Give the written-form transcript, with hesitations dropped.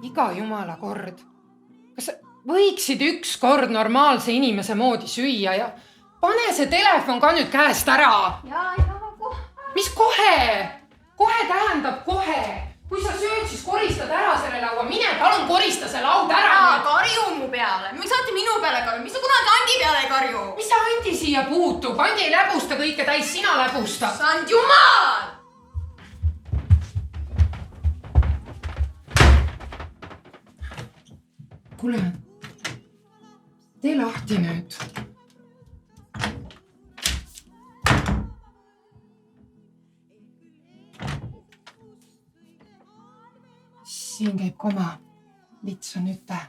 Iga jumala kord. Kas sa võiksid üks kord normaalse inimese moodi süüa ja pane see telefon ka nüüd käest ära. Ja kohe. Mis kohe? Kohe tähendab kohe. Kui sa sööd, siis koristad ära selle laua. Mine palun korista see laud ära. Karju mu peale. Miks saate minu peale karju? Mis sa kunagi Andi peale ei karju? Mis sa Andi siia puutub? Andi ei läbusta kõike täis, sina läbusta. Sand jumal! Kuule, tee lahti nüüd. Siin käib koma. Lits on üte.